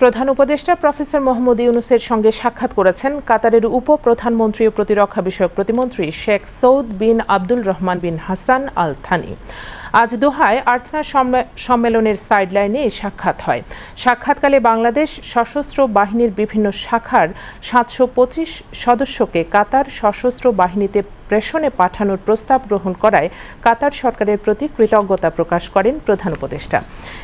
প্রধান উপদেষ্টা প্রফেসর মোহাম্মদ ইউনূসের সঙ্গে সাক্ষাৎ করেছেন কাতারের উপ-প্রধানমন্ত্রী ও প্রতিরক্ষা বিষয়ক প্রতিমন্ত্রী শেখ সৌদ বিন আব্দুল রহমান বিন হাসান আল থানি। আজ দোহায় আর্থনা সম্মেলনের সাইডলাইনে এই সাক্ষাৎ হয়। সাক্ষাৎকালে বাংলাদেশ সশস্ত্র বাহিনীর বিভিন্ন শাখার ৭২৫ সদস্যকে কাতার সশস্ত্র বাহিনীতে প্রেষণে পাঠানোর প্রস্তাব গ্রহণ করায় কাতার সরকারের প্রতি কৃতজ্ঞতা প্রকাশ করেন প্রধান উপদেষ্টা।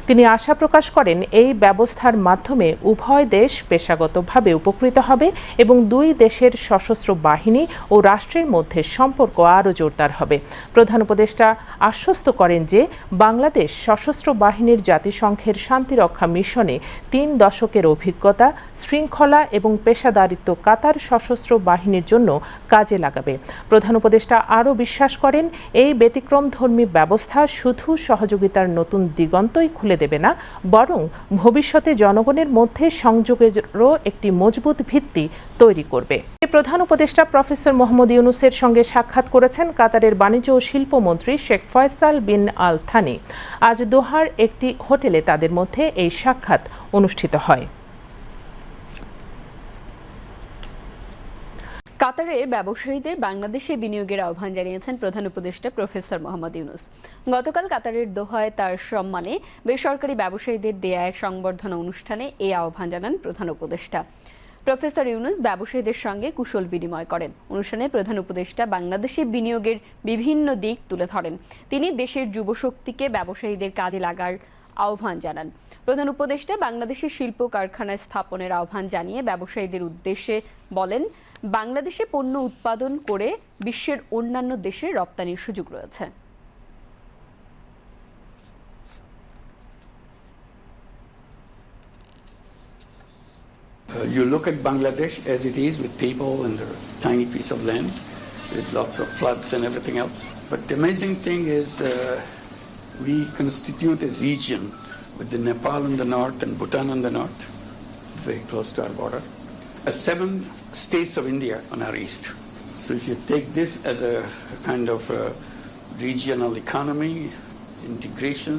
তিনি আশা প্রকাশ করেন এই ব্যবস্থার মাধ্যমে উভয় দেশ পেশাগতভাবে উপকৃত হবে এবং দুই দেশের সশস্ত্র বাহিনী ও রাষ্ট্রের মধ্যে সম্পর্ক আরও জোরদার হবে। প্রধান উপদেষ্টা আশ্বস্ত করেন যে বাংলাদেশ সশস্ত্র বাহিনীর জাতিসংঘের শান্তিরক্ষা মিশনে ৩ দশকের অভিজ্ঞতা, শৃঙ্খলা এবং পেশাদারিত্ব কাতার সশস্ত্র বাহিনীর জন্য কাজে লাগাবে। প্রধান উপদেষ্টা আরও বিশ্বাস করেন এই ব্যতিক্রমধর্মী ব্যবস্থা শুধু সহযোগিতার নতুন দিগন্তই খুলে দেবে না, বরং ভবিষ্যতে জনগণের মধ্যে সংযোগেরও একটি মজবুত ভিত্তি তৈরি করবে। প্রধান উপদেষ্টা প্রফেসর মোহাম্মদ ইউনূসের সঙ্গে সাক্ষাৎ করেছেন কাতারের বাণিজ্য ও শিল্পমন্ত্রী শেখ ফয়সাল বিন আল থানি। আজ দোহার একটি হোটেলে তাদের মধ্যে এই সাক্ষাৎ অনুষ্ঠিত হয়। কাতারে ব্যবসায়ীদের বাংলাদেশে বিনিয়োগের আহ্বান জানিয়েছেন প্রধান উপদেষ্টা প্রফেসর মোহাম্মদ ইউনূস। গতকাল কাতারের দোহায় তার সম্মানে বেসরকারি ব্যবসায়ীদের দেয়া এক সংবর্ধনা অনুষ্ঠানে এই আহ্বান জানান প্রধান উপদেষ্টা। প্রফেসর ইউনূস ব্যবসায়ীদের সঙ্গে কুশল বিনিময় করেন। অনুষ্ঠানে প্রধান উপদেষ্টা বাংলাদেশে বিনিয়োগের বিভিন্ন দিক তুলে ধরেন। তিনি দেশের যুবশক্তিকে ব্যবসায়ীদের কাজে লাগার আহ্বান জানান। প্রধান উপদেষ্টা বাংলাদেশের শিল্প কারখানা স্থাপনের আহ্বান জানিয়ে ব্যবসায়ীদের উদ্দেশ্যে বলেন, বাংলাদেশে পণ্য উৎপাদন করে বিশ্বের অন্যান্য দেশে রপ্তানির সুযোগ রয়েছে। You look at Bangladesh as it is, with people and a tiny piece of land with lots of floods and everything else. But the amazing thing is we constitute a region with the Nepal on the north and Bhutan on the north, very close to our border. 7 states of India on our east. So if you take this as a kind of regional economy, integration,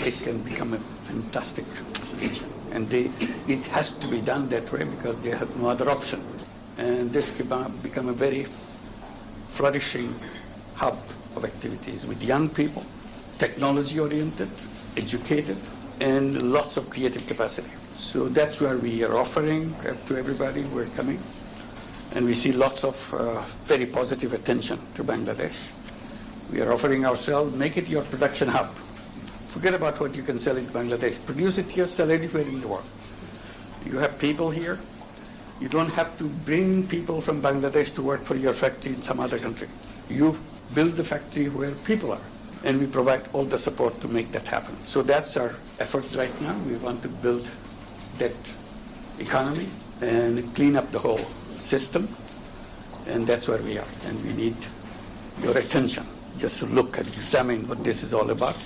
it can become a fantastic region. And it has to be done that way because they have no other option. And this can become a very flourishing hub of activities with young people, technology-oriented, educated, and lots of creative capacity. So that's where we are offering to everybody who are coming. And we see lots of very positive attention to Bangladesh. We are offering ourselves, make it your production hub. Forget about what you can sell in Bangladesh. Produce it here, sell anywhere in the world. You have people here. You don't have to bring people from Bangladesh to work for your factory in some other country. You build the factory where people are. And we provide all the support to make that happen. So that's our efforts right now. We want to build that economy and clean up the whole system. And that's where we are. And we need your attention just to look and examine what this is all about.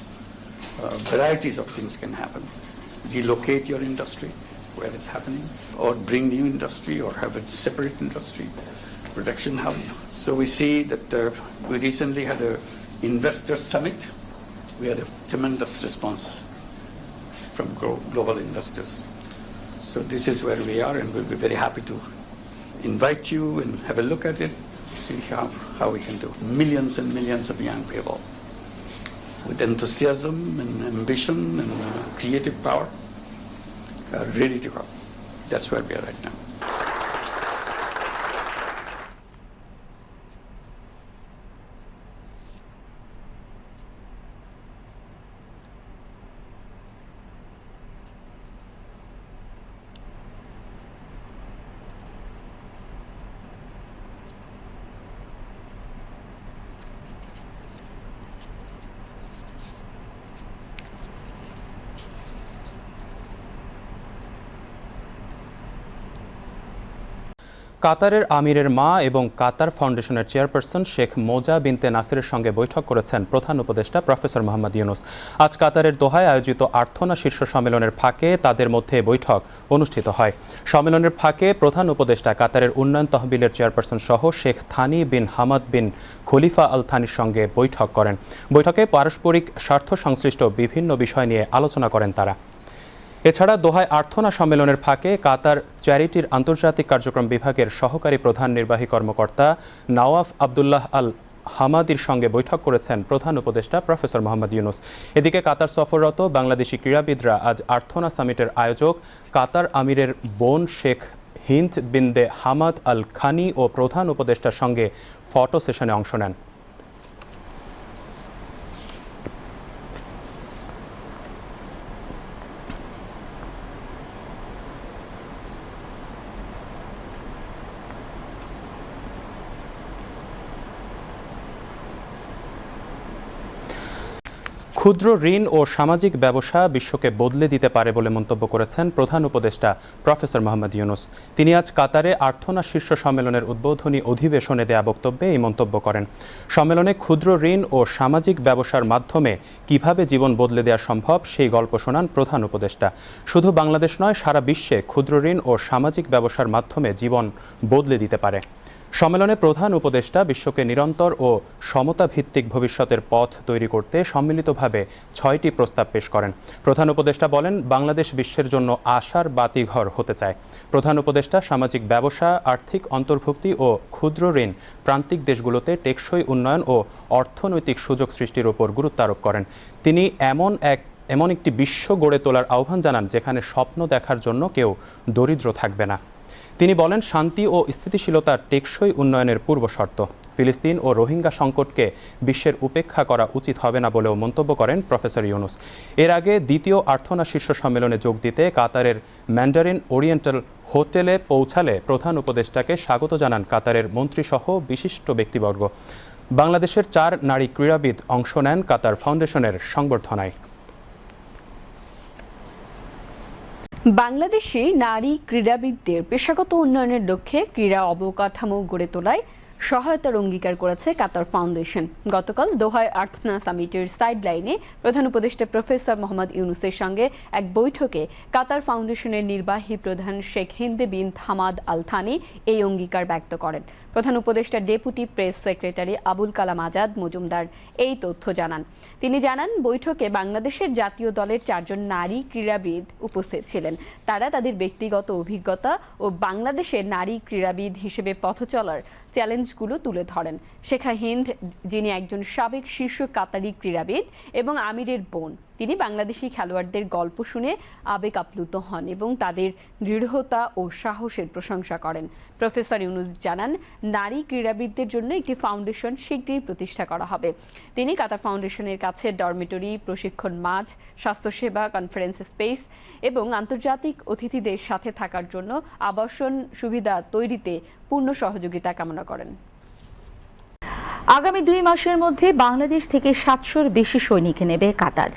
Varieties of things can happen. Relocate your industry where it's happening, or bring new industry, or have a separate industry production hub. So we see that we recently had an investor summit. We had a tremendous response from global investors. So this is where we are, and we'll be very happy to invite you and have a look at it, see how we can do. Millions and millions of young people with enthusiasm and ambition and creative power are ready to go. That's where we are right now. কাতারের আমিরের মা এবং কাতার ফাউন্ডেশনের chairperson Sheikh মোজা বিনতে নাসেরের সঙ্গে বৈঠক করেছেন প্রধান উপদেষ্টা প্রফেসর মোহাম্মদ ইউনূস। আজ কাতারের দোহায় আয়োজিত আর্থনা শীর্ষ সম্মেলনের ফাঁকে তাদের মধ্যে বৈঠক অনুষ্ঠিত হয়। সম্মেলনের ফাঁকে প্রধান উপদেষ্টা কাতারের উন্নয়ন তহবিলের চেয়ারপারসন সহ Sheikh Thani bin Hamad bin Khalifa Al থানির সঙ্গে বৈঠক করেন। বৈঠকে পারস্পরিক স্বার্থ সংশ্লিষ্ট বিভিন্ন বিষয় নিয়ে আলোচনা করেন তারা। এছাড়া দোহায় আর্থনা সম্মেলনের ফাঁকে কাতার চ্যারিটির আন্তর্জাতিক কার্যক্রম বিভাগের সহকারী প্রধান নির্বাহী কর্মকর্তা নওয়াফ আবদুল্লাহ আল হামাদির সঙ্গে বৈঠক করেছেন প্রধান উপদেষ্টা প্রফেসর মোহাম্মদ ইউনুস। এদিকে কাতার সফররত বাংলাদেশি ক্রীড়াবিদরা আজ আর্থনা সামিটের আয়োজক কাতার আমিরের বোন শেখ হিন্দ বিনতে হামাদ আল খানি ও প্রধান উপদেষ্টার সঙ্গে ফটো সেশনে অংশ নেন। ক্ষুদ্র ঋণ ও সামাজিক ব্যবসা বিশ্বকে বদলে দিতে পারে বলে মন্তব্য করেছেন প্রধান উপদেষ্টা প্রফেসর মোহাম্মদ ইউনুস। তিনি আজ কাতারে আর্থনা শীর্ষ সম্মেলনের উদ্বোধনী অধিবেশনে দেয়া বক্তব্যে এই মন্তব্য করেন। সম্মেলনে ক্ষুদ্র ঋণ ও সামাজিক ব্যবসার মাধ্যমে কিভাবে জীবন বদলে দেওয়া সম্ভব সেই গল্প শোনান প্রধান উপদেষ্টা। শুধু বাংলাদেশ নয়, সারা বিশ্বে ক্ষুদ্র ঋণ ও সামাজিক ব্যবসার মাধ্যমে জীবন বদলে দিতে পারে। সম্মেলনে প্রধান উপদেষ্টা বিশ্বকে নিরন্তর ও সমতা ভিত্তিক ভবিষ্যতের পথ তৈরি করতে সম্মিলিতভাবে 6টি প্রস্তাব পেশ করেন। প্রধান উপদেষ্টা বলেন, বাংলাদেশ বিশ্বের জন্য আশার বাতিঘর হতে চায়। প্রধান উপদেষ্টা সামাজিক ব্যবসা, আর্থিক অন্তর্ভুক্তি ও ক্ষুদ্র ঋণ প্রান্তিক দেশগুলোতে টেকসই উন্নয়ন ও অর্থনৈতিক সুযোগ সৃষ্টির উপর গুরুত্ব আরোপ করেন। তিনি এমন একটি বিশ্ব গড়ে তোলার আহ্বান জানান যেখানে স্বপ্ন দেখার জন্য কেউ দরিদ্র থাকবে না। তিনি বলেন, শান্তি ও স্থিতিশীলতার টেকসই উন্নয়নের পূর্বশর্ত। ফিলিস্তিন ও রোহিঙ্গা সংকটকে বিশ্বের উপেক্ষা করা উচিত হবে না বলেও মন্তব্য করেন প্রফেসর ইউনুস। এর আগে দ্বিতীয় আর্থনা শীর্ষ সম্মেলনে যোগ দিতে কাতারের ম্যান্ডারিন ওরিয়েন্টাল হোটেলে পৌঁছালে প্রধান উপদেষ্টাকে স্বাগত জানান কাতারের মন্ত্রীসহ বিশিষ্ট ব্যক্তিবর্গ। বাংলাদেশের 4 নারী ক্রীড়াবিদ অংশ নেন কাতার ফাউন্ডেশনের সংবর্ধনায়। বাংলাদেশি নারী ক্রীড়াবিদদের পেশাগত উন্নয়নের লক্ষ্যে ক্রীড়া অবকাঠামো গড়ে তোলায় সহায়তার অঙ্গীকার করেছে কাতার ফাউন্ডেশন। গতকাল দোহায় আর্থনা সামিটের সাইডলাইনে প্রধান উপদেষ্টা প্রফেসর মোহাম্মদ ইউনুসের সঙ্গে এক বৈঠকে কাতার ফাউন্ডেশনের নির্বাহী প্রধান শেখ হিন্দ বিনতে হামাদ আল থানি এই অঙ্গীকার ব্যক্ত করেন। প্রধান উপদেষ্টার deputy press secretary Abul Kalam Azad Majumdar এই তথ্য জানান। তিনি জানান, বৈঠকে বাংলাদেশের জাতীয় দলের 4 জন নারী ক্রীড়াবিদ উপস্থিত ছিলেন। তারা তাদের ব্যক্তিগত অভিজ্ঞতা ও বাংলাদেশের নারী ক্রীড়াবিদ হিসেবে পথ চলার চ্যালেঞ্জগুলো তুলে ধরেন। শেখা হিন্দ, যিনি একজন সাবেক শীর্ষ কাতারি ক্রীড়াবিদ এবং আমিরের বোন, তিনি বাংলাদেশি খেলোয়াড়দের গল্প শুনে আবেগ আপ্লুত হন এবং তাদের দৃঢ়তা ও সাহসের প্রশংসা করেন। প্রফেসর ইউনুস জানান, নারী ক্রীড়াবিদদের জন্য একটি ফাউন্ডেশন শীঘ্রই প্রতিষ্ঠা করা হবে। তিনি কাতার ফাউন্ডেশনের কাছে ডরমিটরি, প্রশিক্ষণ মাঠ, স্বাস্থ্যসেবা, কনফারেন্স স্পেস এবং আন্তর্জাতিক অতিথিদের সাথে থাকার জন্য আবাসন সুবিধা তৈরিতে পূর্ণ সহযোগিতা কামনা করেন। আগামী 2 মাসের মধ্যে বাংলাদেশ থেকে 700-র বেশি সৈনিক নেবে কাতার।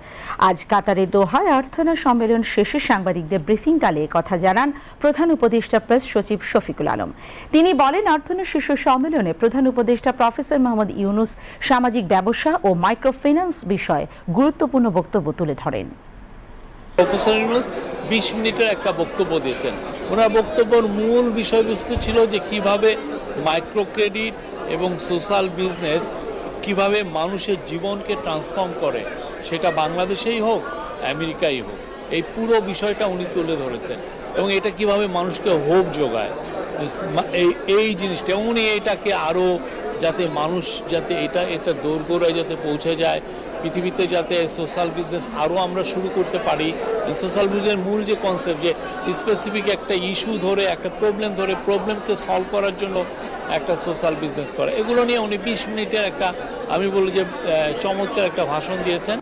আজ কাতারের দোহায় আর্থনা সম্মেলন শেষে সাংবাদিকদের ব্রিফিংকালে কথা জানান প্রধান উপদেষ্টা প্রেস সচিব শফিকুল আলম। তিনি বলেন, আর্থনা শীর্ষ সম্মেলনে প্রধান উপদেষ্টা প্রফেসর মোহাম্মদ ইউনুস সামাজিক ব্যবসা ও মাইক্রোফিন্যান্স বিষয়ে গুরুত্বপূর্ণ বক্তব্য তুলে ধরেন। প্রফেসর ইউনুস 20 মিনিটের একটা বক্তব্য দিয়েছেন। ওনার বক্তব্যের মূল বিষয়বস্তু ছিল যে কিভাবে মাইক্রো ক্রেডিট এবং সোশ্যাল বিজনেস কিভাবে মানুষের জীবনকে ট্রান্সফর্ম করে, সেটা বাংলাদেশেই হোক আমেরিকাই হোক, এই পুরো বিষয়টা উনি তুলে ধরেছেন এবং এটা কিভাবে মানুষকে হোপ যোগায় এই জিনিসটা। উনি এটাকে আরও যাতে মানুষ যাতে এটা দোরগোড়ায় যাতে পৌঁছে যায়, পৃথিবীতে যাতে সোশ্যাল বিজনেস আরও আমরা শুরু করতে পারি। সোশ্যাল বিজনেসের মূল যে কনসেপ্ট, যে স্পেসিফিক একটা ইস্যু ধরে, একটা প্রবলেম ধরে, প্রবলেমকে সলভ করার জন্য একটা সোশ্যাল বিজনেস করা, এগুলো নিয়ে উনি 20 মিনিটের একটা, আমি বলি যে চমৎকার একটা ভাষণ দিয়েছেন।